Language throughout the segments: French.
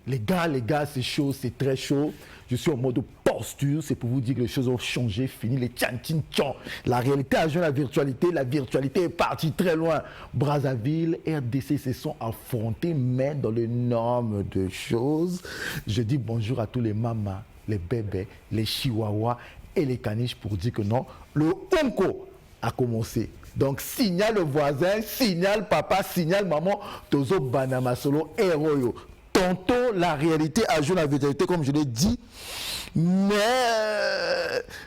Les gars, c'est chaud, c'est très chaud. Je suis en mode posture, c'est pour vous dire que les choses ont changé, fini les tchan-tchan. La réalité a joué la virtualité est partie très loin. Brazzaville, RDC se sont affrontés, mais dans le norme de choses. Je dis bonjour à tous les mamas, les bébés, les chihuahuas et les caniches pour dire que non, le Onko a commencé. Donc, signale le voisin, signale papa, signale maman, Tozo Banama Solo, Héroyo. Tantôt, la réalité a joué la virtualité, comme je l'ai dit. Mais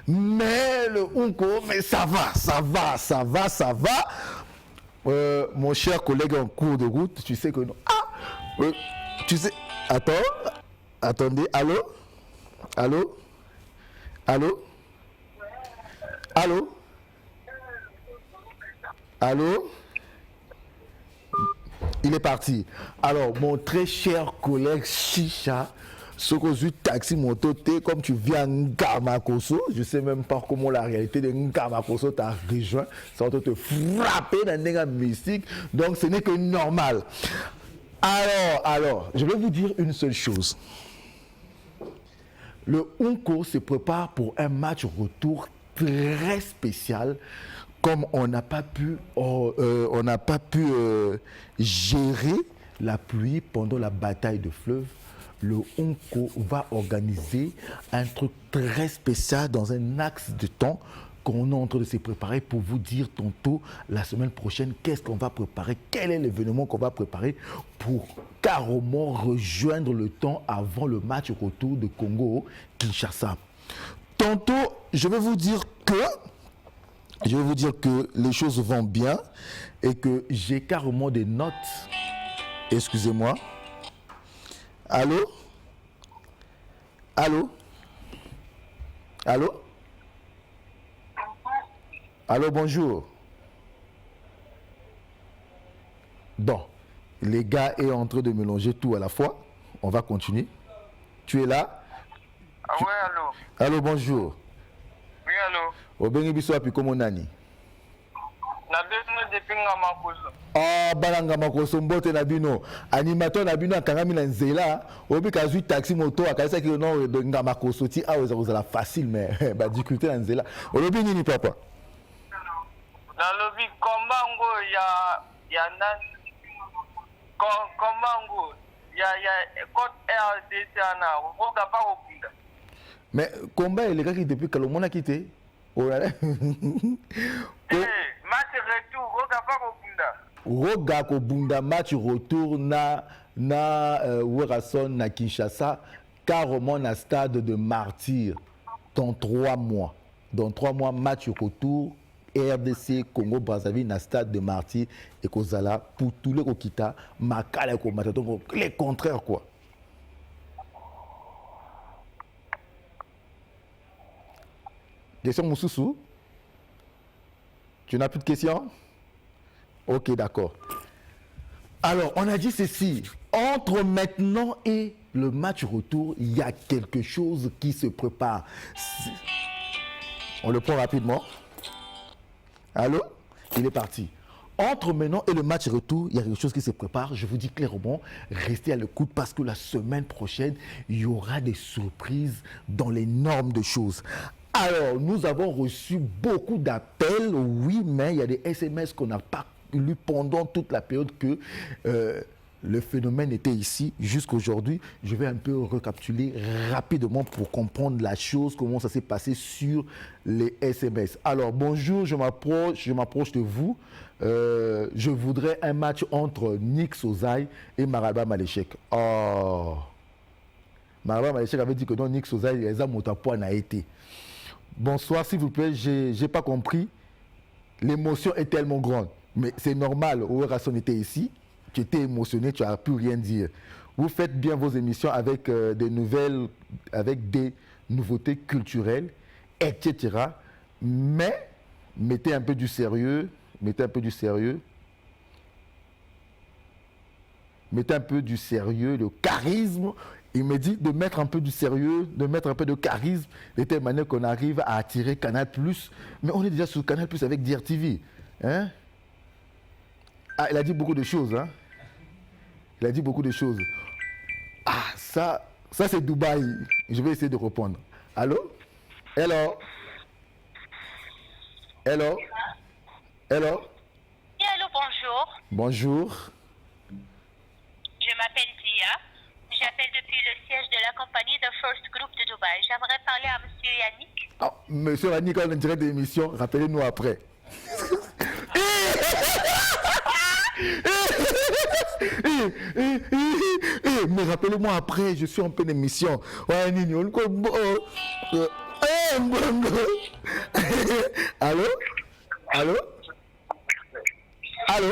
le Unko, mais ça va. Mon cher collègue en cours de route, tu sais que non. Tu sais. Attendez, allô. Il est parti. Alors, mon très cher collègue Chicha, ce que je taxi moto, comme tu viens à Ngamakoso, je ne sais même pas comment la réalité de Ngamakoso t'a rejoint, ça va te frapper dans un mystique, donc ce n'est que normal. Alors, je vais vous dire une seule chose. Le Unko se prépare pour un match retour très spécial. Comme on n'a pas pu gérer la pluie pendant la bataille de fleuve, le Unko va organiser un truc très spécial dans un axe de temps qu'on est en train de se préparer pour vous dire tantôt la semaine prochaine qu'est-ce qu'on va préparer, quel est l'événement qu'on va préparer pour carrément rejoindre le temps avant le match retour de Congo-Kinshasa. Tantôt, je vais vous dire que les choses vont bien et que j'ai carrément des notes. Excusez-moi. Allô, bonjour. Bon, les gars est en train de mélanger tout à la fois. On va continuer. Tu es là? Oui, allô. Allô, bonjour. Oui, allô. Obengi biso api komo nani? Na bino depuis Ngamakoso. Bana Ngamakoso mbote na bino. Animateur na bino akangami na nzela. Obi kazui taxi moto akasa ki non de Ngamakoso ti a ozala facile mais ba difficulté na nzela. Olobi nini papa? Na lobi kombango ya nan kombango ya côte RDC na oka pa kopunda. Mais combat il est qui depuis que le monde a quitté. Match retour, Roga Kobunda, match retour na Werason na Kinshasa, carrément na stade de Martyr dans 3 mois. Dans 3 mois, match retour, RDC, Congo, Brazzaville, na stade de Martyr et Kozala, pour tous les Kokita, Makala et Komata, donc les contraires quoi. Question Moussoussou? Tu n'as plus de questions? Ok, d'accord. Alors, on a dit ceci. Entre maintenant et le match retour, il y a quelque chose qui se prépare. On le prend rapidement. Allô? Il est parti. Entre maintenant et le match retour, il y a quelque chose qui se prépare. Je vous dis clairement, restez à l'écoute parce que la semaine prochaine, il y aura des surprises dans les normes de choses. Alors, nous avons reçu beaucoup d'appels, oui, mais il y a des SMS qu'on n'a pas lus pendant toute la période que le phénomène était ici jusqu'à aujourd'hui. Je vais un peu récapituler rapidement pour comprendre la chose, comment ça s'est passé sur les SMS. Alors, bonjour, je m'approche de vous. Je voudrais un match entre Nick Sozai et Maraba Maléchek. Oh, Maraba Maléchek avait dit que non, Nick Sozai, les Amotapois n'a été. Bonsoir, s'il vous plaît, j'ai pas compris. L'émotion est tellement grande. Mais c'est normal, Owerasson était ici, tu étais émotionné, tu n'as pu rien dire. Vous faites bien vos émissions avec des nouvelles, avec des nouveautés culturelles, etc. Mais mettez un peu du sérieux, mettez un peu du sérieux, le charisme. Il me dit de mettre un peu du sérieux, de mettre un peu de charisme, de telle manière qu'on arrive à attirer Canal+. Mais on est déjà sur Canal+ avec DRTV. Hein? Ah, il a dit beaucoup de choses. Hein? Il a dit beaucoup de choses. Ah, ça c'est Dubaï. Je vais essayer de répondre. Allô? Hello? Hello? Hello? Oui, allô, bonjour. Bonjour. Je m'appelle Dia. J'appelle depuis le siège de la compagnie The First Group de Dubaï. J'aimerais parler à Monsieur Yannick. Ah, monsieur Yannick, on est en direct de l'émission. Rappelez-nous après. Mais rappelez-moi après, je suis en pleine émission. Ouais, Nini, allô? Allô? Allô? Allô?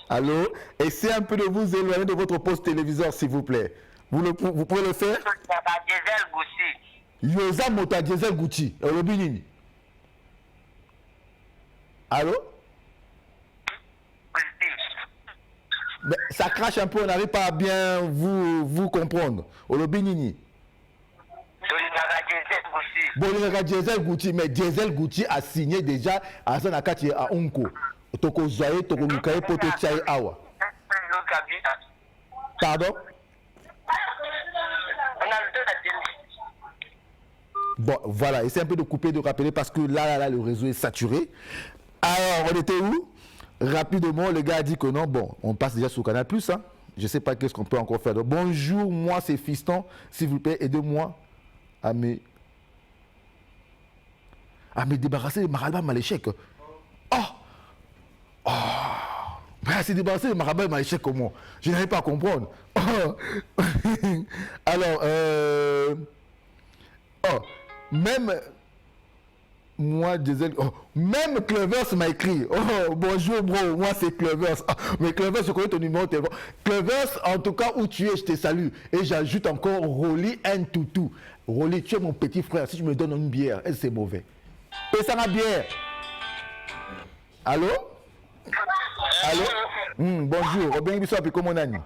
Allô? Essayez un peu de vous éloigner de votre poste téléviseur, s'il vous plaît. Vous pouvez le faire? Diesel Goussi. Yosa Mota Diesel Gucci. Nini. Allô? Mais ça crache un peu, on n'arrive pas à bien vous comprendre. Nini. Bolinaga Diesel Gucci, mais Diesel Gucci a signé déjà à Zanakati à Onko. Toko Zoye, Toko Lukaye, Poto Tchaye Awa. Pardon? Bon, voilà, essayez un peu de couper, de rappeler parce que là, le réseau est saturé. Alors, on était où? Rapidement, le gars a dit que non, bon, on passe déjà sur Canal+, hein. Je ne sais pas qu'est-ce qu'on peut encore faire. Donc, bonjour, moi c'est Fiston, s'il vous plaît, aidez-moi à me débarrasser des marabas maléchèques. C'est débarrasser des marabas maléchèques comment? Je n'arrive pas à comprendre. Alors, même moi, même Clovers m'a écrit. Oh, bonjour, bro. Moi, c'est Clovers. Mais Clovers, je connais ton numéro de téléphone. Clovers, en tout cas, où tu es, je te salue. Et j'ajoute encore Rolly Ntoutou. Rolly, tu es mon petit frère. Si tu me donnes une bière, est-ce que c'est mauvais? Et ça ma bière. Allô? Allô? Bonjour. Robin Bissou, puis comment on a dit?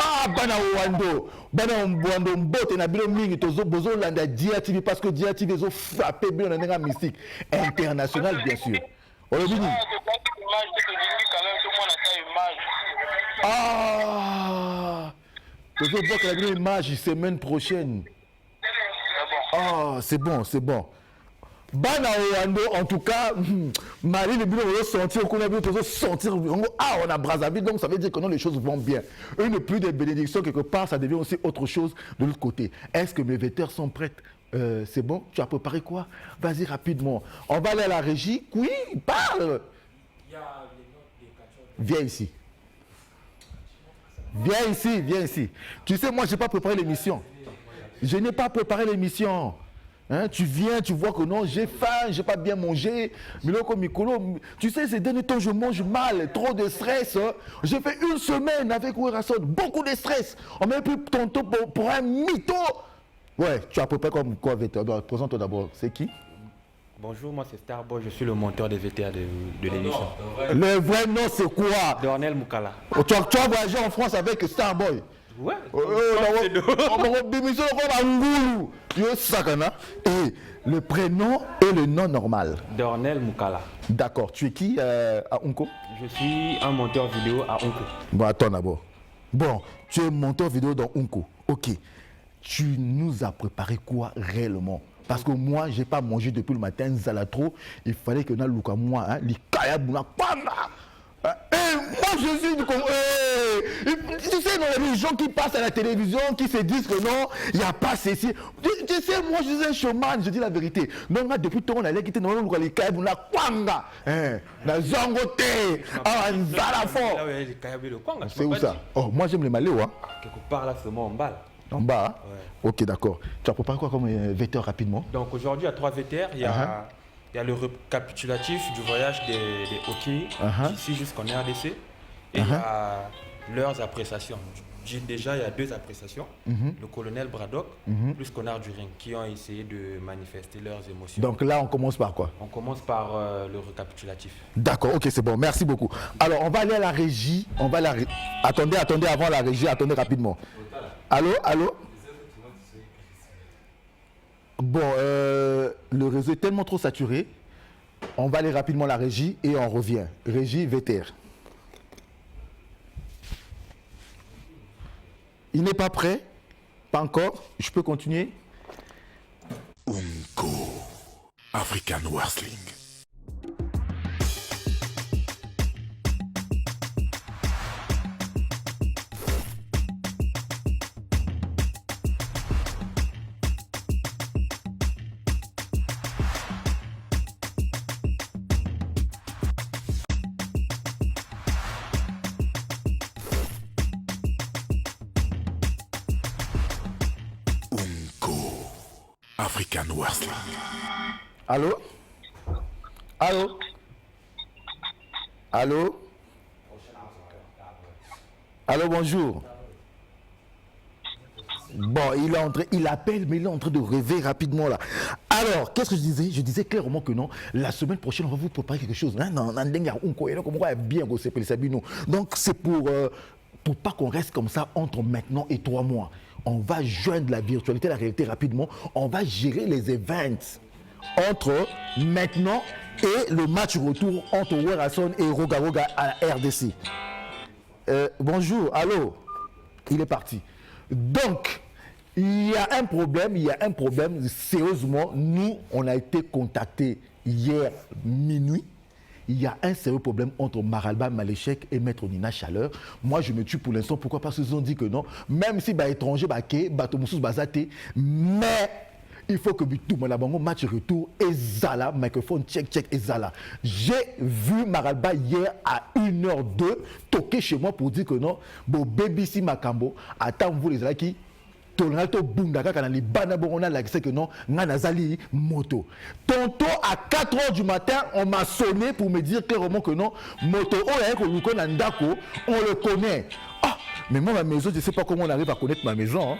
Ah, bana Wando. Bana Wando, mbote na bilo mingi tozo bozo landa Dia TV parce que Dia TV zo frappé bien dans un mystique international bien sûr. Ah, tozo bok la bilo image semaine prochaine. Ah, c'est bon, c'est bon. Bana Wando, en tout cas, Marie, le bureau va sortir, qu'on a vu sortir. Ah, on a Brazzaville, donc ça veut dire que non, les choses vont bien. Une pluie de bénédictions, quelque part, ça devient aussi autre chose de l'autre côté. Est-ce que mes vecteurs sont prêts? C'est bon? Tu as préparé quoi? Vas-y rapidement. On va aller à la régie. Oui, parle. Viens ici. Viens ici, viens ici. Tu sais, moi, je n'ai pas préparé l'émission. Je n'ai pas préparé l'émission. Hein, tu viens, tu vois que non, j'ai faim, j'ai pas bien mangé. Miloko Mikolo, tu sais, ces derniers temps, je mange mal, trop de stress. Hein. J'ai fait une semaine avec Ouerasson, beaucoup de stress. On m'a pris tantôt pour un mytho. Ouais, tu as préparé comme quoi, VTA? Présente-toi d'abord, c'est qui? Bonjour, moi c'est Starboy, je suis le monteur des VTA de l'émission. Le vrai nom, c'est quoi? Dornel Moukala. Tu as voyagé en France avec Starboy? Ouais. Et le prénom et le nom normal. Dornel Moukala. D'accord. Tu es qui à Onko? Je suis un monteur vidéo à Onko. Bon, attends d'abord. Bon, tu es monteur vidéo dans Onko. Ok. Tu nous as préparé quoi réellement? Parce que moi, je n'ai pas mangé depuis le matin, Zalatro. Il fallait que nous à moi, hein, les Kayabuna, moi je suis du Congo. Tu sais, les gens qui passent à la télévision, qui se disent que non, il n'y a pas ceci. Tu sais, moi je suis un showman, je dis la vérité. Donc, depuis tout le monde allait quitter nos gens, les Kayabuna, Kwanga, la Zangote, Zalafon. C'est où ça? Oh, moi j'aime les Maléos. Hein. Quelque part là, c'est moi en balle. En bas, hein? Ouais. Ok, d'accord. Tu as préparé quoi comme vecteur rapidement? Donc aujourd'hui, il y a 3 VTR. Il y a le récapitulatif du voyage des hockey d'ici jusqu'en RDC. Et il y a leurs appréciations. Déjà, il y a 2 appréciations. Le colonel Braddock plus Connard du Ring qui ont essayé de manifester leurs émotions. Donc là, on commence par quoi? On commence par le récapitulatif. D'accord, ok, c'est bon. Merci beaucoup. Alors, on va aller à la régie. Attendez, avant la régie, attendez rapidement. Allô? Bon, le réseau est tellement trop saturé. On va aller rapidement à la régie et on revient. Régie VTR. Il n'est pas prêt? Pas encore? Je peux continuer? Unco African Wrestling. African Wrestling. Allô? Allô? Allô? Allô, bonjour. Bon, il est entré, il appelle, mais il est en train de rêver rapidement là. Alors, qu'est-ce que je disais? Je disais clairement que non, la semaine prochaine, on va vous préparer quelque chose. Donc, c'est pour pas qu'on reste comme ça entre maintenant et 3 mois. On va joindre la virtualité et la réalité rapidement. On va gérer les events entre maintenant et le match retour entre Werason et Roga Roga à la RDC. Bonjour, allô? Il est parti. Donc, il y a un problème, sérieusement. Nous, on a été contactés hier minuit. Il y a un sérieux problème entre Maralba Maléchek et Maître Nina Chaleur. Moi, je me tue pour l'instant. Pourquoi? Parce qu'ils ont dit que non. Même si étranger, mais il faut que tout le monde match retour et Zala, microphone check et Zala. J'ai vu Maralba hier à 1h02 toquer chez moi pour dire que non, bon BBC Makambo, attends vous les qui Tonalto Bundaka quand les banabona là c'est que non, Nanazali moto. Tonto à 4h du matin, on m'a sonné pour me dire clairement que non, moto on le connaît. Ah, mais moi ma maison, je sais pas comment on arrive à connaître ma maison.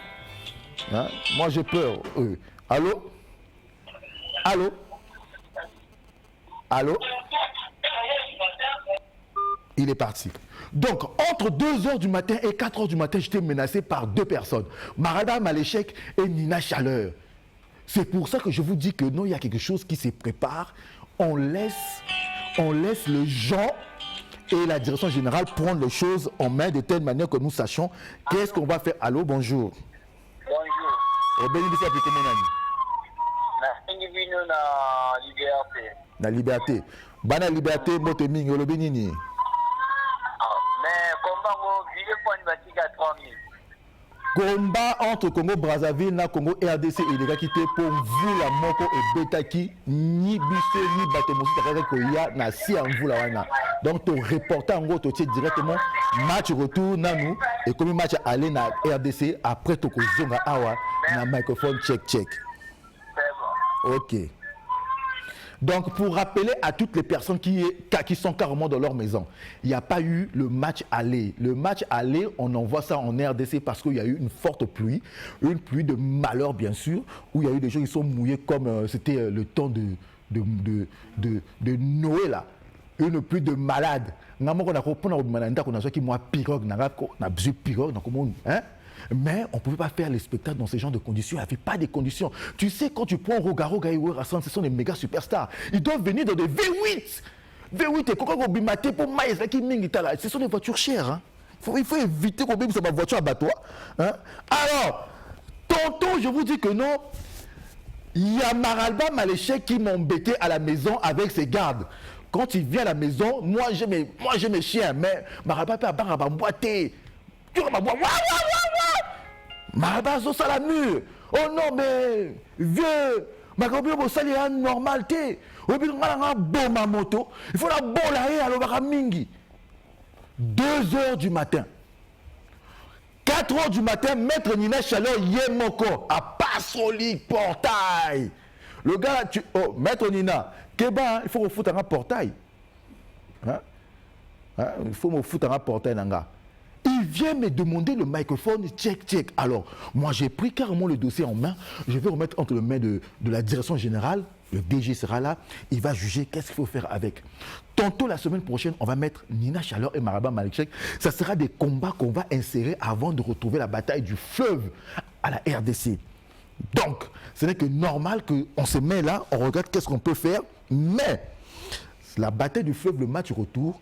Hein? Moi j'ai peur. Allô? Allô? Allô? Il est parti. Donc, entre 2h du matin et 4h du matin, j'étais menacé par 2 personnes. Maralba Maléchek et Nina Chaleur. C'est pour ça que je vous dis que non, il y a quelque chose qui se prépare. On laisse les gens et la direction générale prendre les choses en main de telle manière que nous sachions qu'est-ce qu'on va faire. Allô, bonjour. Bonjour. La liberté. Bana liberté, mote mingi, olobi nini? Mais combat au vieux point de bâtique à 3000. Combat entre Congo Brazzaville na Congo RDC et les gars qui étaient pour vous la moko et betaki ni bise ni batemosi takaka koya na si en vous la wana. Donc ton reporter en gros tu directement match retour na nous et comme match aller na RDC après to ko zonga awa na microphone check. C'est bon. OK. Donc, pour rappeler à toutes les personnes qui sont carrément dans leur maison, il n'y a pas eu le match aller. Le match aller, on envoie ça en RDC parce qu'il y a eu une forte pluie, une pluie de malheur bien sûr, où il y a eu des gens qui sont mouillés comme c'était le temps de Noé là. Une pluie de malades. Mais on ne pouvait pas faire les spectacles dans ce genre de conditions. Il n'y avait pas de conditions. Tu sais, quand tu prends Roga Roga et Werason, ce sont des méga superstars. Ils doivent venir dans des V8. V8 et Coca Bimate pour Maïs, ce sont des voitures chères. Hein. Il faut éviter qu'on bime sur ma voiture à battoir. Hein. Alors, tonton, je vous dis que non. Il y a Maralba Maléchek qui m'embêtait à la maison avec ses gardes. Quand il vient à la maison, moi j'ai mes chiens, mais Maralba peut avoir boiter. Tu vas boire. Maralba zo sala mur. Oh non mais vieux, Makambo bo sali a normalité. Obi ngala bon ma moto, il faut la bola et alors mingi. 2h du matin. 4h du matin, Maître Nina Chaleur Yemoko à Passoli portail. Le gars Maître Nina, Keba, il faut me foutre un portail. Hein? Il faut me foutre un portail nanga. Il vient me demander le microphone, check. Alors, moi j'ai pris carrément le dossier en main. Je vais remettre entre les mains de la direction générale. Le DG sera là. Il va juger qu'est-ce qu'il faut faire avec. Tantôt la semaine prochaine, on va mettre Nina Chaleur et Maralba Maléchek. Ça sera des combats qu'on va insérer avant de retrouver la bataille du fleuve à la RDC. Donc, ce n'est que normal qu'on se met là, on regarde qu'est-ce qu'on peut faire. Mais, la bataille du fleuve, le match retour,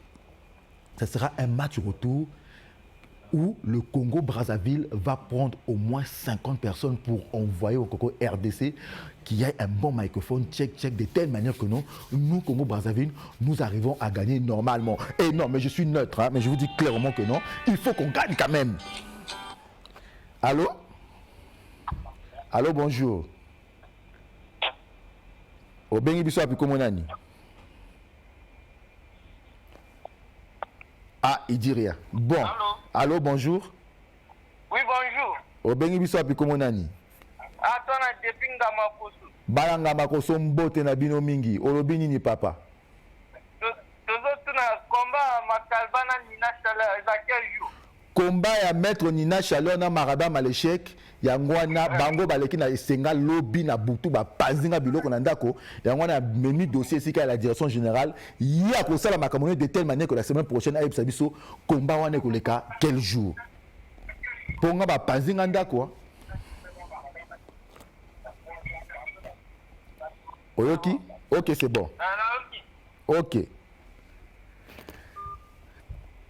ça sera un match retour où le Congo-Brazzaville va prendre au moins 50 personnes pour envoyer au Congo RDC qu'il y ait un bon microphone, check, de telle manière que nous, Congo-Brazzaville, nous arrivons à gagner normalement. Et non, mais je suis neutre, hein, mais je vous dis clairement que non, il faut qu'on gagne quand même. Allô? Allô, bonjour. Obengi biso api komonani? Ah, il dit rien. Bon. Allô, bonjour. Oui, bonjour. Obengi biso api komonani? Attends, depuis Ngamakoso. Balanga makoso mbote na bino mingi. Olobi nini papa? Tozo na combat makalbana Nina Chaleur, za quel jour? Combat ya maître Nina Chaleur na Maraba Malechek. Yangwana bango baleki na esenga lobby na butu ba pazinga biloko na ndako yangwana menu dossier sika à la direction générale ya ko sala makamone de telle manière que la semaine prochaine ayebisa biso combat wana ko leka quel jour ponga ba pazinga ndako oyoki OK c'est bon OK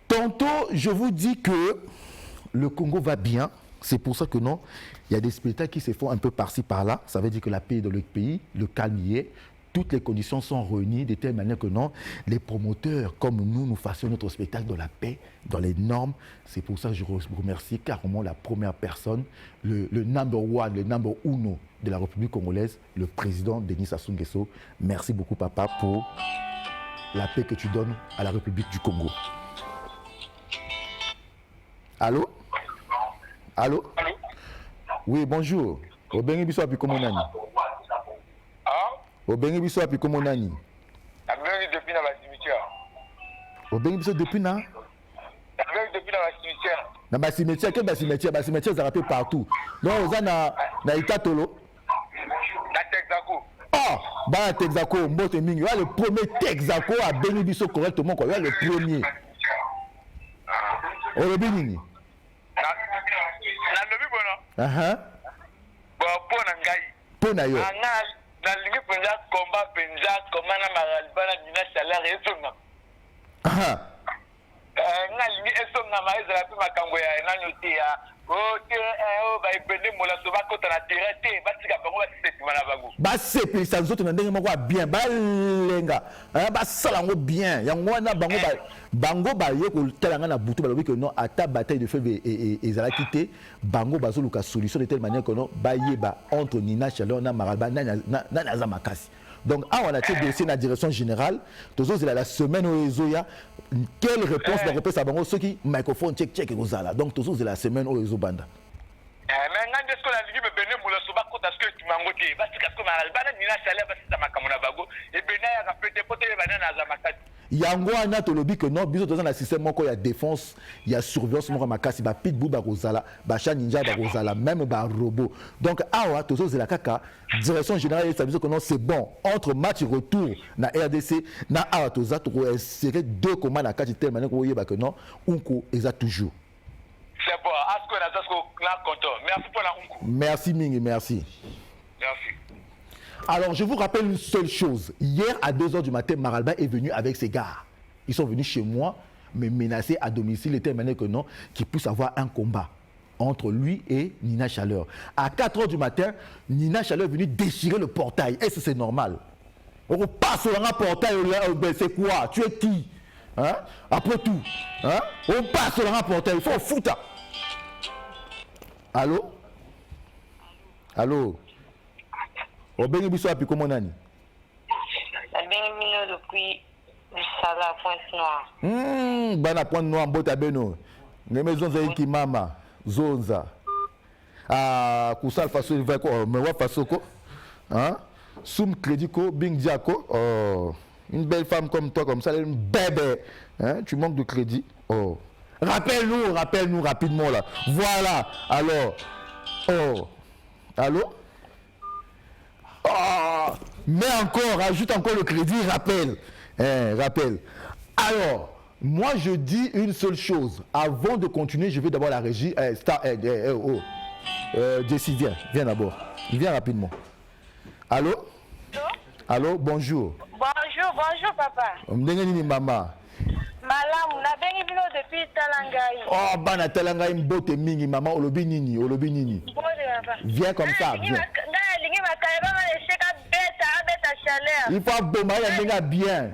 tantôt je vous dis que le Congo va bien. C'est pour ça que non, il y a des spectacles qui se font un peu par-ci, par-là. Ça veut dire que la paix est dans le pays, le calme y est. Toutes les conditions sont réunies de telle manière que non, les promoteurs comme nous fassions notre spectacle dans la paix, dans les normes. C'est pour ça que je remercie carrément la première personne, le number one, le number uno de la République congolaise, le président Denis Sassou Nguesso. Merci beaucoup papa pour la paix que tu donnes à la République du Congo. Allô? Allô? Allô? Oui, bonjour. Obengi biso api komonani? Ah? Obengi biso api komonani? Abengi depuis na cimetière. Obengi biso depuis na? Abengi depuis na cimetière. Na ba cimetière, quel ba cimetière? Ba cimetière ça rappelle partout. Non, oza na Itatolo. Na Texaco. Oh, ba Texaco, mbote mingi. Le premier Texaco a béni biso correctement quoi. Le premier. Olobi nini? Na lobi bona. Bon pour na ngai. Pour na yo. Na lingi penza combat penza comment na magalbana Nina Chaleur ezonga. Na lingi ezonga ma ezala pe makambo ya nano te ya. Ba ibende mola so ba kota na terrain te ba tika bango ba setima na bango. Ba sepelisa nzoto na ndenge moko bien ba lenga. Ba sala ngo bien. Yango wana bango ba ye ko telanga na butu ba lobi que non ata bataille de feu ezala quitté bango bazoluka solution de telle manière que non ba yeba entre Nina Chaleur na Maraba na Zamakasi. Donc on a tiré dossier dans la direction générale toujours la semaine où ezoya quelle réponse la réponse à bango ceux qui microphone check ozala. Donc toujours la semaine où ezobanda. Mais ngande ce que la ligue bene mola so ba kota ce que tu mangote ba tika ko Maraba Nina Chaleur ba sita makamona bago et bena ya kapete pote bana na Zamakasi. Yango ana tolobi que non biso dans un système moko ya défense ya surveillance moko makasi ba pitbull ba kozala ba chat ninja ba kozala même ba robot. Donc awa tozo zela kaka direction générale ça veut que non c'est bon entre match retour na RDC na awa toza to insérer deux commandes na kati telle manière ko yeba que non unko eza toujours. C'est bon, asko na zasko na content. Merci pour la unko. Merci mingi, merci. Merci. Alors, je vous rappelle une seule chose. Hier, à 2h du matin, Maralba est venu avec ses gars. Ils sont venus chez moi, me menacer à domicile, de telle manière que non, qu'il puisse avoir un combat entre lui et Nina Chaleur. À 4h du matin, Nina Chaleur est venu déchirer le portail. Est-ce que c'est normal? On passe sur un portail, c'est quoi? Tu es qui? Hein? Après tout, hein? On passe sur un portail, il faut foutre. Allô? Allô? Obengi biso api komo nani? Obengi mino depuis Sala Pointe Noire. Bana Pointe Noire mbota beno. Ngeme zonza iki mama zonza. Ah kusal faso veko mewa fasoko. Hein? Soum crédit ko bing diako. Oh, une belle femme comme toi comme ça, une bébé. Hein? Tu manques de crédit. Oh. Rappelle-nous rapidement là. Voilà. Alors. Oh. Allô? Oh, mais encore, ajoute encore le crédit, rappelle. Rappelle. Alors, moi je dis une seule chose. Avant de continuer, je vais d'abord la régie. Jessie, viens d'abord. Viens rapidement. Allô? Allô? Allô, bonjour. Bonjour papa. Maman. Malamu, na bengi bino depuis Talangai. Oh, bana Talangai mbote mingi, maman, olobi nini, olobi nini. Viens comme ça, viens. Il faut abomber la denga bien.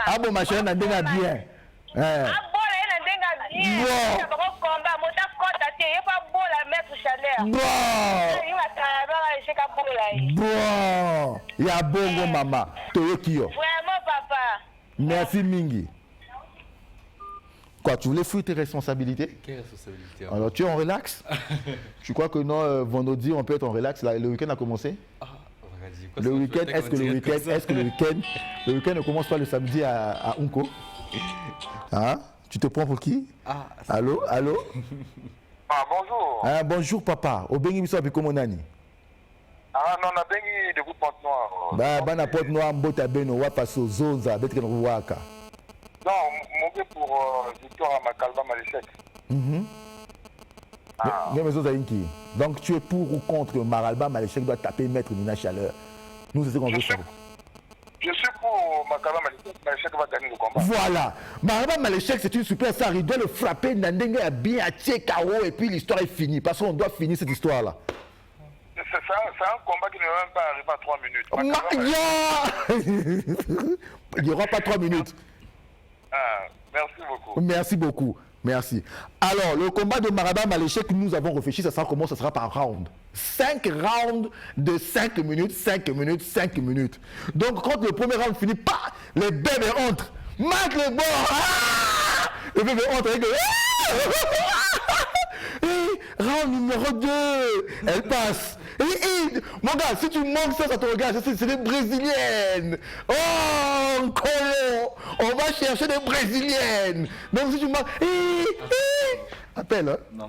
Abomber chaleur na denga bien. Bon, il y a bongo maman. Toyokio. Vraiment papa. Merci Mingi. Quoi, tu voulais fuir tes responsabilités? Quelle responsabilité? Alors tu es en relax? Tu crois que non, vendredi on peut être en relax? Là, le week-end a commencé? Le week-end, est-ce que le week-end ne commence pas le samedi à Unko? Hein? Tu te prends pour qui? Allô? Allô? Ah, bonjour. Ah, bonjour papa. Obengi biso abi komonani? Ah non, na bengi de Pointe-Noire. Bana Pointe-Noire mbota beno wapaso zonza betre waka. Non, mon pour victoire à Makalba Maléchek. Donc tu es pour ou contre Maralba Maléchek doit taper maître Nina Chaleur? Nous c'est ce qu'on veut savoir. Je suis pour Makalba Maléchek va gagner le combat. Voilà. Maralba Maléchek c'est une superstar, il doit le frapper, Nandenga bien à KO et puis l'histoire est finie. Parce qu'on doit finir cette histoire là. C'est un combat qui ne va même pas arriver à 3 minutes. Il n'y aura pas 3 minutes. Merci beaucoup. Merci beaucoup. Merci. Alors, le combat de Maralba Maléchek, nous avons réfléchi, ça sera comment? Ça sera par round. 5 rounds de 5 minutes, 5 minutes, 5 minutes. Donc, quand le premier round finit, les bébés entrent. Marque le bord. Le bébé entre avec le... round numéro 2. Elle passe. Mon gars, si tu manques ça te regarde, c'est des Brésiliennes. Oh, Colo, on va chercher des Brésiliennes. Donc si tu manques... Appelle, hein? Non,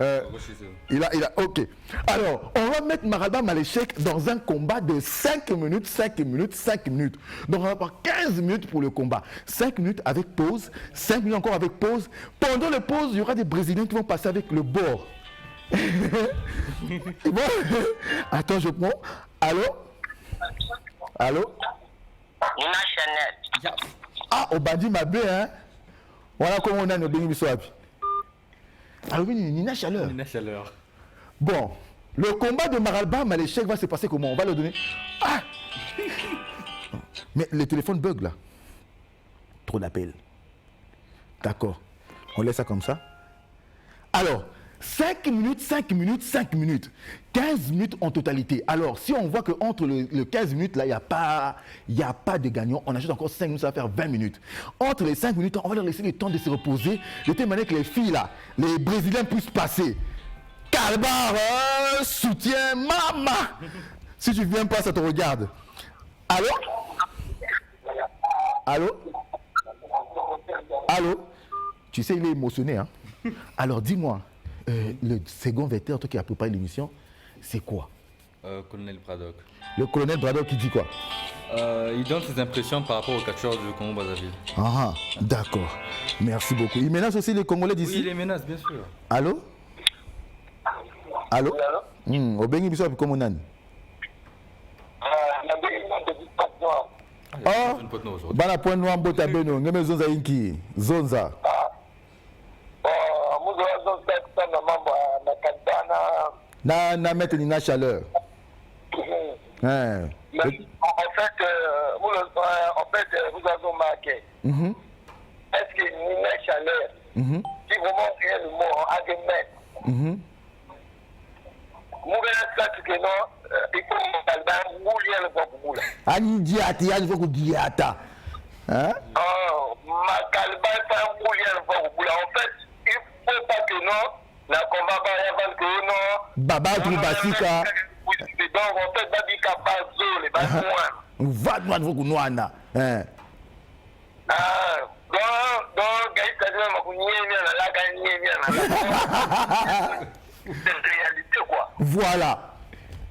il a... Ok. Alors, on va mettre Maralba Maléchek dans un combat de 5 minutes, 5 minutes, 5 minutes. Donc, on va avoir 15 minutes pour le combat. 5 minutes avec pause, 5 minutes encore avec pause. Pendant la pause, il y aura des Brésiliens qui vont passer avec le bord. Bon. Attends, je prends. Allô? Allô? Nina Chanel. Ah, au bandit m'a bien, hein? Voilà comment on a nos bénis bisouapi. Alors oui, Nina Chaleur. Nina Chaleur. Bon, le combat de Maralba Maléchek va se passer comment? On va le donner. Ah! Mais le téléphone bug là. Trop d'appels. D'accord. On laisse ça comme ça. Alors, 5 minutes, 5 minutes, 5 minutes. 15 minutes en totalité. Alors, si on voit qu'entre le 15 minutes, là, il n'y a pas de gagnant, on ajoute encore 5 minutes, ça va faire 20 minutes. Entre les 5 minutes, on va leur laisser le temps de se reposer, de telle manière que les filles, là, les Brésiliens puissent passer. Calbar, soutien, maman. Si tu viens pas, ça te regarde. Allô? Allô? Allô? Tu sais, il est émotionné, hein? Alors, dis-moi. Le second vecteur, toi qui as préparé l'émission, c'est quoi? Colonel Braddock. Le colonel Braddock qui dit quoi? Il donne ses impressions par rapport au catcheur du Congo-Brazzaville. Ah, d'accord. Merci beaucoup. Il menace aussi les Congolais d'ici? Oui, il les menace, bien sûr. Allô? Allô? Obengi biso api comme on a. Oh, bana point noir mbota beno, ngeme zonza inki, zonza. Na mettre Nina Chaleur. En fait, vous avez remarqué. Est-ce que Nina Chaleur, si vraiment réellement a des maîtres, il faut le Bokoula. Ani diati, il faut que diata. Hein? Makalba est un Bokoula. En fait, il ne faut pas que non. La combat va y que non. Baba Trubasika. Donc en fait, Babika Bazo, les Bazouans. Va de moi de vous noana. Hein? Donc, c'est une réalité quoi. Voilà.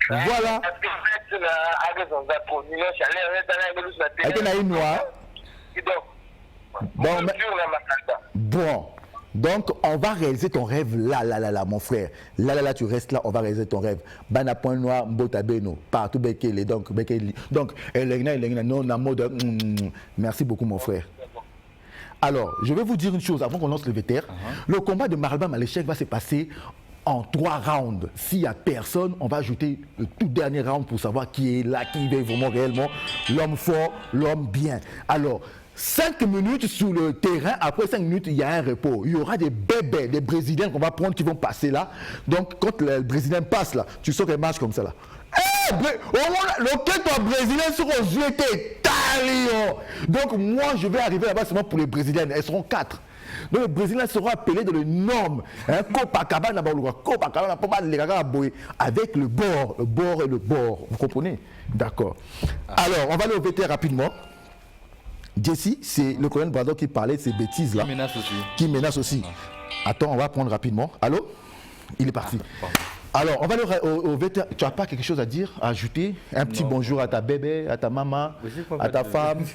Voilà. Parce que c'est la raison d'être Nina Chaleur, noir. Bon, Donc, on va réaliser ton rêve là, mon frère. Là, tu restes là, on va réaliser ton rêve. Bana point noir, mbota beno, partout bekele, donc bekele. Donc, non, na mode. Merci beaucoup, mon frère. Alors, je vais vous dire une chose avant qu'on lance le vétère. Le combat de Maralba Maléchek va se passer en 3 rounds. S'il n'y a personne, on va ajouter le tout dernier round pour savoir qui est là, qui est vraiment réellement l'homme fort, l'homme bien. Alors, 5 minutes sur le terrain, après 5 minutes, il y a un repos. Il y aura des bébés, des Brésiliens qu'on va prendre qui vont passer là. Donc, quand le Brésilien passe là, tu sens qu'elle marche comme ça là. Le Brésilien sera aux yeux Talio. Donc, moi, je vais arriver là-bas seulement pour les Brésiliennes. Elles seront 4. Donc, les Brésiliens seront appelés dans le nom. Copacabana, avec le bord et le bord. Vous comprenez? D'accord. Alors, on va aller au VT rapidement. Jesse, c'est le colonel Braddock qui parlait de ces bêtises-là. Qui menace aussi. Attends, on va prendre rapidement. Allô? Il est parti. Alors, on va aller au vétérinaire. Tu n'as pas quelque chose à dire, à ajouter? Un petit bonjour à ta bébé, à ta maman, à ta femme,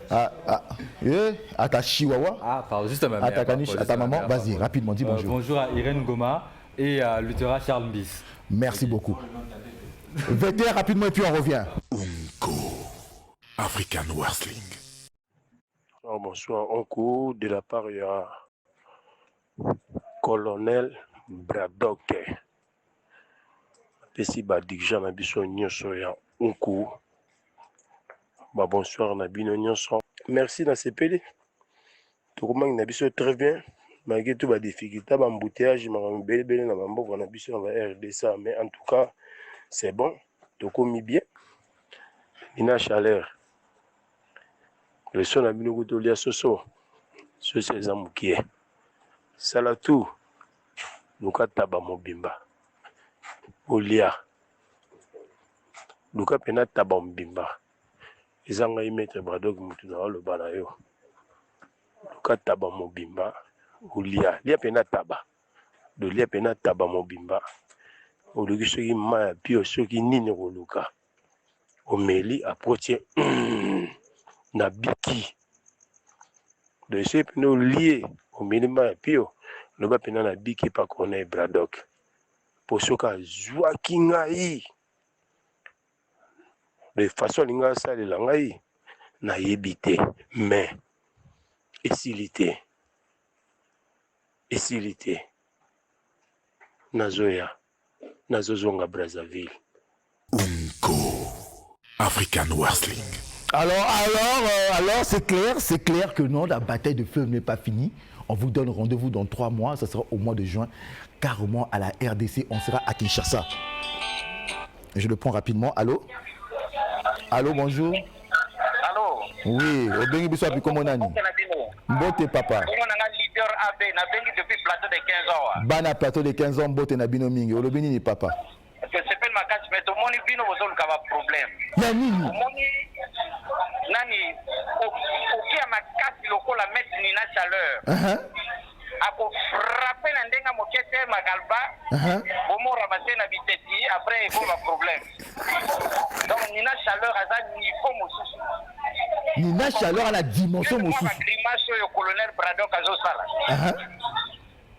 à ta chihuahua? Ah, pardon, juste à ma mère. À ta caniche, à ta maman? Vas-y, rapidement, dis bonjour. Bonjour à Irène Goma et à Luthera Charles Bis. Merci beaucoup. Vétérinaire rapidement et puis on revient. Unko. African Wrestling. Oh, bonsoir, Onko. De la part, il y a Colonel Braddock. Ici, Badikja, Nabiso Nyonso, ya Onko. Bonsoir, Nabino Nyonso. Merci, Nasepeli. Tout le monde, Nabiso, très bien. Malgré tout, les difficultés, les embouteillages, les belles, Nabiso, on va RD ça. Mais en tout cas, c'est bon. Tout le monde bien. Il y a chaleur. Le son a mis le goût de Soso. Ce c'est les amoukiers. Salatou. Nous taba mobimba. Olia. Nous pena taba mobimba. Les angaï maître Braddock Moutouna le banayo. Nous taba mobimba. Olia. Lia pena taba. De lia pena taba mobimba. Oluki soki ma pio soki nini roluka. Omeli approche. Na biki de ce pino lié au minimum et puis le bas pina na biki pas connaît Braddock pour ce cas joie kingai de façon linga ça le langai na yebité mais esilité nazoya nazozonga Brazzaville. Unko. African Wrestling. Alors, c'est clair que non, la bataille de feu n'est pas finie. On vous donne rendez-vous dans 3 mois, ça sera au mois de juin, carrément à la RDC, on sera à Kinshasa. Je le prends rapidement. Allô? Allô, bonjour. Allô? Oui, au Bengi Bissou, puis comment on a dit? Mbote papa. Leader AB, na bengi depuis plateau de 15 ans. Bana plateau de 15 ans, Mbote na bino mingi. Au Bengi ni papa. Je s'appelle Makach, mais tout le monde bino besoin de problème. Nani? Nani, ok à ma casse, il faut la mettre ni na chaleur. Ako frapper na ndenga mokete magalba. Bomo ramasser na biteti, après il faut un problème. Donc ni na chaleur à ça niveau mosusu. Ni na chaleur à la dimension mosusu. Même grimace au colonel Braddock azo sala.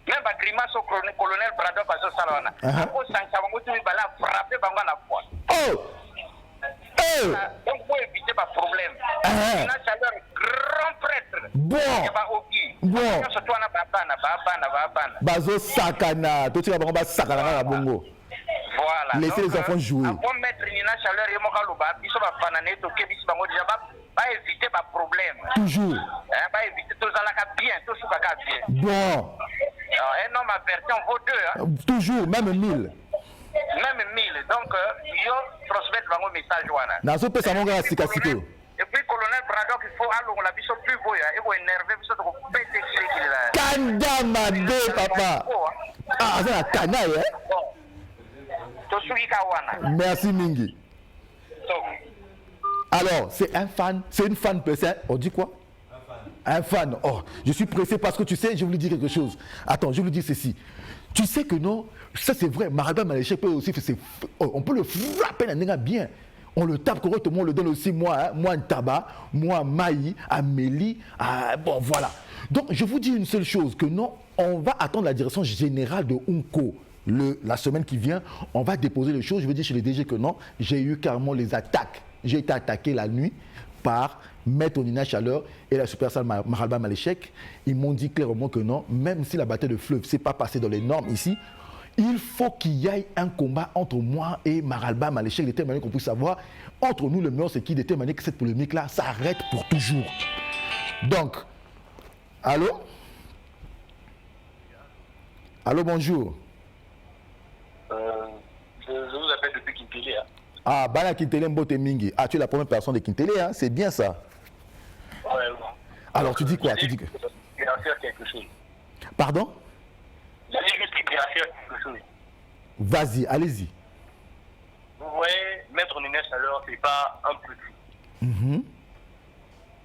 Même ba grimace au colonel Braddock azo sala wana. Ako sanka bangotu bala frapper bango na foi. Oh. Donc, pour éviter pas problème. Il a chaleur grand prêtre. Bon. Surtout on a babana. Bazo sakana. Tout ça, on va sakana la bongo. Voilà. Laissez les enfants jouer. Avant de mettre une chaleur, il y a pas éviter pas problème. Toujours. Pas éviter tout ça là bien, tout ça bien. Bon. Un homme averti en vaut 2. Toujours, même 1000. Même 1000. Donc, yo transmettre mon message. Nazo pesa mon gars sikasike. Et puis, colonel Braddock, il faut aller, on l'a vu sur plus beau, il faut énerver, il faut péter Kanda Made, papa. Ah, c'est la canaille, hein? Merci, Mingi. Alors, c'est un fan, c'est une fan, on dit quoi? Un fan. Oh, je suis pressé parce que tu sais, je voulais dire quelque chose. Attends, je voulais dire ceci. Tu sais que non, ça c'est vrai, Maralba Maléchek peut aussi, on peut le frapper bien. On le tape correctement, on le donne aussi moi un tabac, moi Maï, Amélie, bon voilà. Donc je vous dis une seule chose, que non, on va attendre la direction générale de Unco. La semaine qui vient, on va déposer les choses. Je veux dire chez les DG que non, j'ai eu carrément les attaques. J'ai été attaqué la nuit par Maître Nina Chaleur et la superstar Maralba Maléchek. Ils m'ont dit clairement que non, même si la bataille de fleuve ne s'est pas passée dans les normes ici, il faut qu'il y ait un combat entre moi et Maralba Maléchek, de telle manière qu'on puisse savoir entre nous le meilleur c'est qui, de telle manière que cette polémique-là s'arrête pour toujours. Donc, allô? Allô, bonjour. Je vous appelle depuis Kintélé. Hein. Ah, Bala Kintélé Mbote Mingi. Ah, tu es la première personne de Kintélé, hein? C'est bien ça. Ouais. Alors, tu dis quoi? Tu dis que... faire quelque chose. Pardon? J'allais juste faire quelque chose. Vas-y, allez-y. Vous voyez, Maître Nina Chaleur, c'est pas un petit.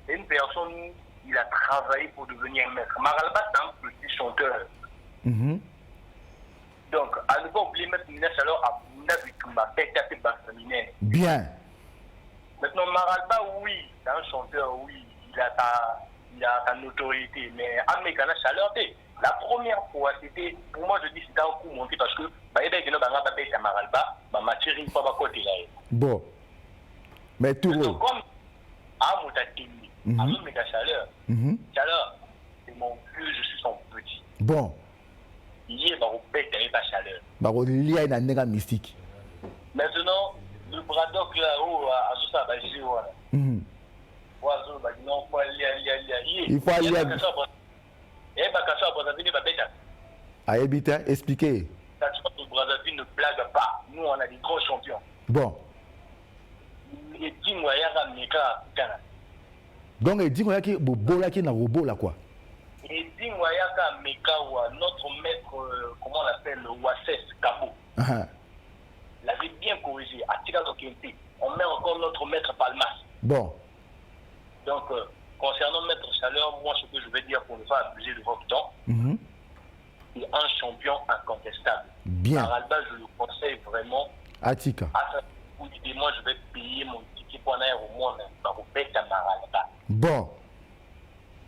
C'est une personne, il a travaillé pour devenir maître. Maralba, c'est un petit chanteur. Donc, à ne pas oublier Maître Nina Chaleur a bien. Maintenant, Maralba, oui, c'est un chanteur, oui, il a ta notoriété, mais Amekana Chaleur, la première fois, c'était, pour moi, je dis c'était un coup monté parce que, Maralba, bon. Mais tout le comme Ameka Chaleur, Chaleur, c'est mon vieux, je suis son petit. Bon. Il est dans le Chaleur. Il y a une néga mystique. Maintenant, le Braddock là-haut, à Sousa, il faut aller. Expliquez. Le Brazzaville ne blague pas. Nous, on a des grands champions. Bon. Donc, il dit qu'il y a un robot là, quoi. Et dit notre maître, comment on l'appelle, Wassès Kabo. L'avait bien corrigé. On met encore notre maître Palmas. Bon. Donc, concernant Maître Chaleur, moi, ce que je vais dire pour ne pas abuser de votre temps, c'est un champion incontestable. Bien. Maralba, je le conseille vraiment. Atika. Moi, je vais payer mon ticket pour aller au monde pour bête à Maralba. Bon.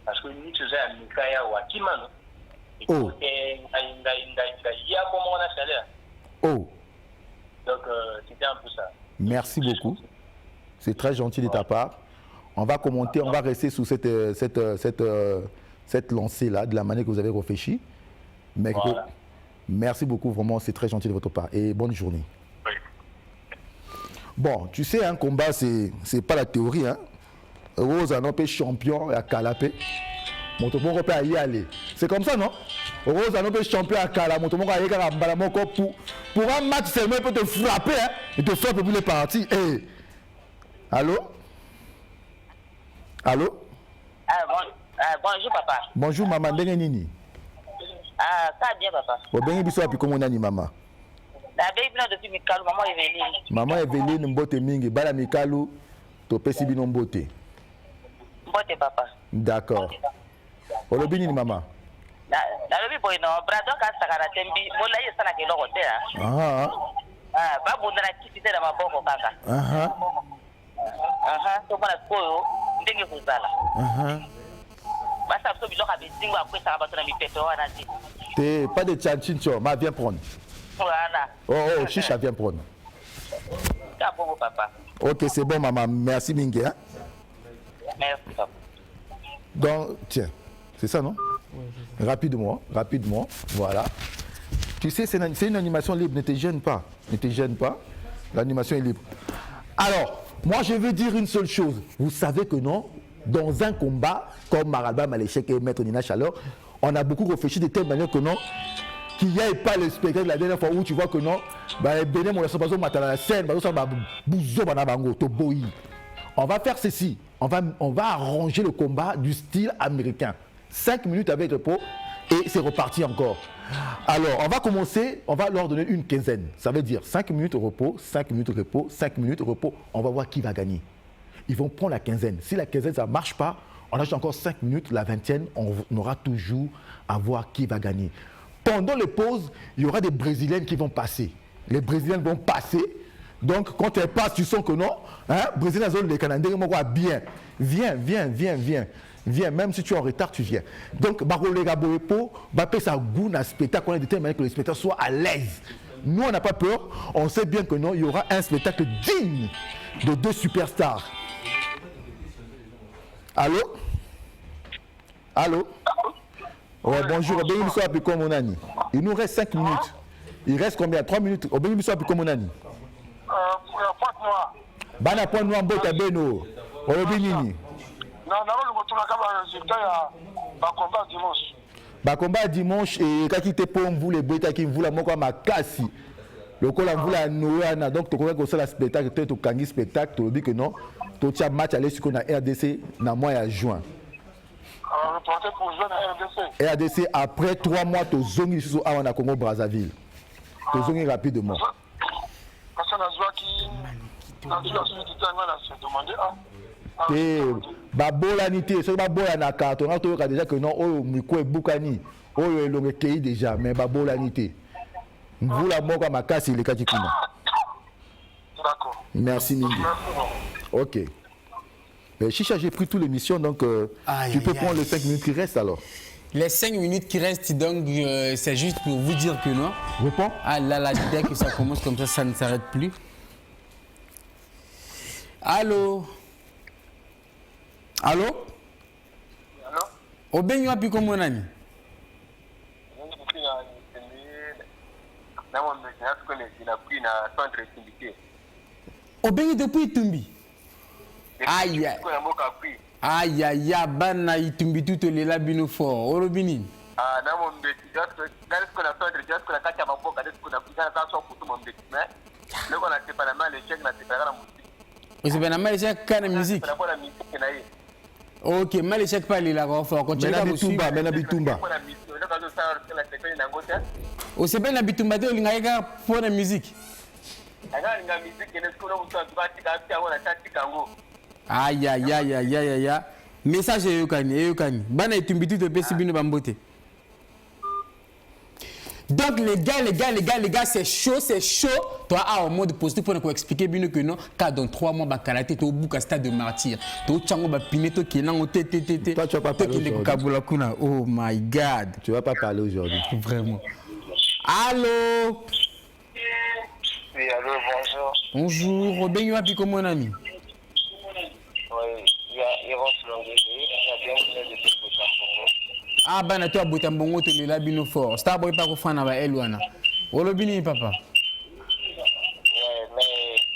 Parce que nous, c'est un Mikaya ou Akiman. Oh. Oh. Donc, c'était un peu ça. Merci beaucoup. C'est très gentil de ta part. On va commenter, on va rester sous cette lancée-là, de la manière que vous avez réfléchi. Mais voilà. Merci beaucoup, vraiment, c'est très gentil de votre part. Et bonne journée. Oui. Bon, tu sais, un combat, c'est pas la théorie. Hein. Rose Anope champion à Calapé. Motomo peut y aller. C'est comme ça, non? Rose Anope champion à Calapé. Motomo peut y aller pour un match seulement, il peut te frapper. Hein. Il te frappe pour les parties. Hey. Allô? Allô? Bonjour papa. Bonjour maman, ndenge nini? Ça bien papa. Obengi biso api komo nani mama? La baby là depuis Mikalu, maman Evelyne. Maman Evelyne mbote mingi, bala Mikalu, to pesi bino mbote. Mbote papa. D'accord. Olobi nini mama? La baby boy no, brado ka sakara tembi, mola yesa na kilo hotel. Ba bunda na kiti tena maboko kaka. So bana koyo ndenge kuzala. Basta so biloka bizingo akwesa abato na mipeto wana ti. T'es pas de tchanchincho, ma viens prendre. Voilà. Oh, chicha viens prendre. C'est bon papa. OK, c'est bon maman, merci mingi hein. Merci papa. Donc tiens, c'est ça non? Rapidement, voilà. Tu sais, c'est une animation libre, ne te gêne pas. L'animation est libre. Alors, moi je veux dire une seule chose. Vous savez que non, dans un combat comme Maralba Maléchek et Maître Nina Chaleur, on a beaucoup réfléchi de telle manière que non, qu'il n'y ait pas le spectacle la dernière fois où tu vois que non, on va faire ceci, on va arranger le combat du style américain. 5 minutes avec repos et c'est reparti encore. Alors, on va commencer, on va leur donner une quinzaine. Ça veut dire 5 minutes repos, 5 minutes repos, 5 minutes repos. On va voir qui va gagner. Ils vont prendre la quinzaine. Si la quinzaine, ça ne marche pas, on ajoute encore 5 minutes. La 20e, on aura toujours à voir qui va gagner. Pendant les pauses, il y aura des Brésiliennes qui vont passer. Les Brésiliennes vont passer. Donc, quand elle passe, tu sens que non. Hein? Brésil, les Canadiens, bien. Viens. Viens, même si tu es en retard, tu viens. Donc, Barolega Boepo, Bapé, ça goût un spectacle. On a déterminé que le spectacle soit à l'aise. Nous, on n'a pas peur. On sait bien que non, il y aura un spectacle digne de 2 superstars. Allô? Ouais, bonjour. Il nous reste 5 minutes. Il reste combien? 3 minutes. Bana point noir mbota beno. Olobi nini? Combat dimanche et kaki te pour vous les boita qui vous la moko makasi. Le kola mvula noana donc to koka ko sala spectacle to kangi spectacle to dit que non. To tia match aller sur na RDC na mois ya juin. RDC après 3 mois to zongi sur à Congo Brazzaville. To zongi rapidement. Babola nité, so babola na carton, on a déjà que non, oh miko e bukani, oh le pays déjà, mais babola nité. Vous la moko makasi le katikuna. D'accord. Merci Mingi. Ok. Mais Chicha, j'ai pris toute l'émission, donc tu peux prendre les 5 minutes qui restent alors. Les 5 minutes qui restent, donc c'est juste pour vous dire que non. Réponds. Ah là, dès que ça commence comme ça ne s'arrête plus. Allô? Obenyo api komo nani? Obenyo depuis Itumbi. Aïe, bana Itumbi tout le labino fort. Orobini. C'est bien mal échec quand la musique. Ok, mal échec pas les là, on va continuer à Bitumba. Oh, c'est bien la Bitumba de l'ingaïga pour la musique. Aïe. Message est Yokani. Bana Itumbi tout le Pessibino Bambote. Donc les gars, c'est chaud. Toi, en mode positif, pour nous expliquer bien que non, car dans 3 mois, Bakalate, tu as au bout stade de martyr. Tu as au Pineto qui est là, toi, tu vas pas parler aujourd'hui. Oh my God. Tu vas pas parler aujourd'hui. Vraiment. Allô? Oui, allô, bonjour. Bonjour, Robin, tu as comment mon ami? Oui, il y a Eros Longué, il y a bien de ce ah bana to abota mbongo to le labino fort sta boy pa ko fana ba elwana olobini papa mais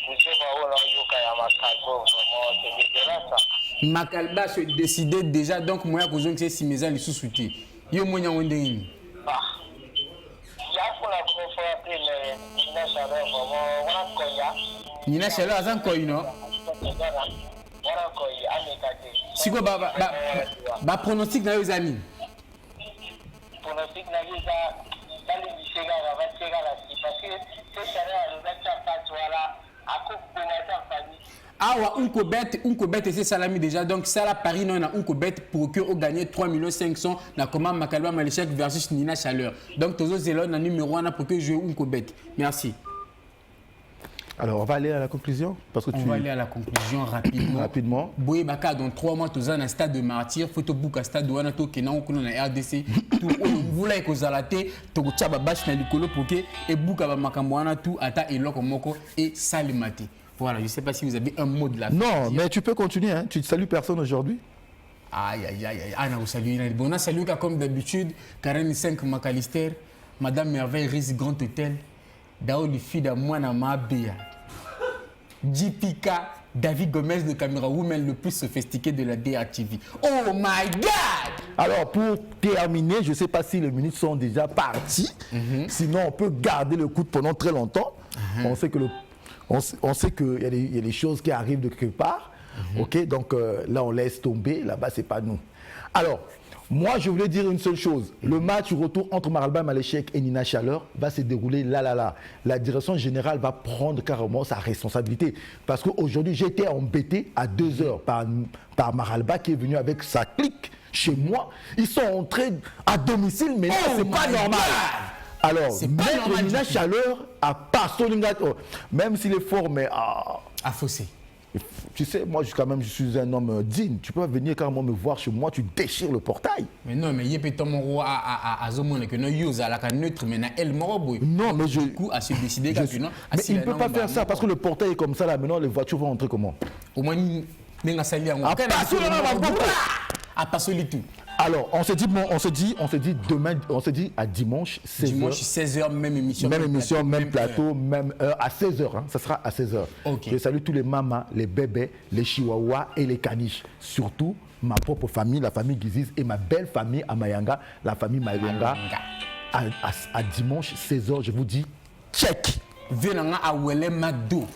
je sais pas où là yoka ya makalbo vraiment c'est dégueulasse ça. Makalba se décider déjà donc moi ko zonk si meza li sous-souté yo monya wonde ni ya pour la première fois après le Nina Chaleur vraiment wana koya Nina Chaleur azan koino wana koya amekate siko ba pronostic na yo amis. Pronostic na visa dans les lycées va tirer la parce que c'est Chaleur le 24 voilà à coupe de la famille. Ah, Unkobet c'est salami déjà. Donc, ça, la Paris, non, Unkobet pour que vous gagnez 3 500 000 dans comment Makalba Maléchek versus Nina Chaleur. Donc, tous les élèves, numéro 1 pour que je joue Unkobet. Merci. Alors, on va aller à la conclusion parce que on va aller à la conclusion rapidement. Boye Baka, dans 3 mois, tu as un stade de martyr. Photo book à stade de Wanato, qui est dans la RDC. Tout le monde est causalate. Tu as un bâche dans l'école pour que et book à Makamboana, tout à ta et l'okomoko et salimate. Voilà, je ne sais pas si vous avez un mot de la fin. Non, mais tu peux continuer. Hein. Tu ne salues personne aujourd'hui. Aïe. Ah, non, vous saluez. Bon, on salue comme d'habitude. Karen 5 Macalister, Madame Merveille Riz Grand Hôtel. Dao le fille de moi na Mabea. JPK, David Gomez, le caméra woman le plus sophistiqué de la DRTV. Oh my God! Alors, pour terminer, je ne sais pas si les minutes sont déjà parties. Sinon, on peut garder le coup pendant très longtemps. On sait que on sait qu'il y a des choses qui arrivent de quelque part. Ok, donc là, on laisse tomber. Là-bas, ce n'est pas nous. Alors, moi, je voulais dire une seule chose. Le match retour entre Makalba Maléchek et Nina Chaleur va se dérouler là. La direction générale va prendre carrément sa responsabilité. Parce qu'aujourd'hui, j'étais embêté à 2h par Makalba qui est venu avec sa clique chez moi. Ils sont entrés à domicile, mais c'est pas normal. Alors, C'est pas Maître normal Nina du tout. Chaleur a pas Solinga, même s'il est fort, mais À Fossé. tu sais, moi quand même je suis un homme digne. Tu peux pas venir carrément me voir chez moi, tu déchires le portail. Mais non, mais il y a peut-être mon roi à Zomone que nous use à la neutre, mais na elle moroboy. Non, mais je. Du coup, à se décider je- que non. mais il ne peut pas faire ça parce que le portail est comme ça là. Maintenant, les voitures vont entrer comment? Au moins, n'enga sali en. Ah, pas sur le nom, à passer le tout. Alors, on se dit demain, on se dit à dimanche 16h. Dimanche 16h, même émission. Même émission, même heure. plateau, même heure, à 16h. Ça sera à 16h. Ok. Je salue tous les mamas, les bébés, les chihuahuas et les caniches. Surtout ma propre famille, la famille Giziz et ma belle famille à Mayanga, la famille Mayanga. À dimanche 16h, je vous dis, check. Venanga à Wele Magdo.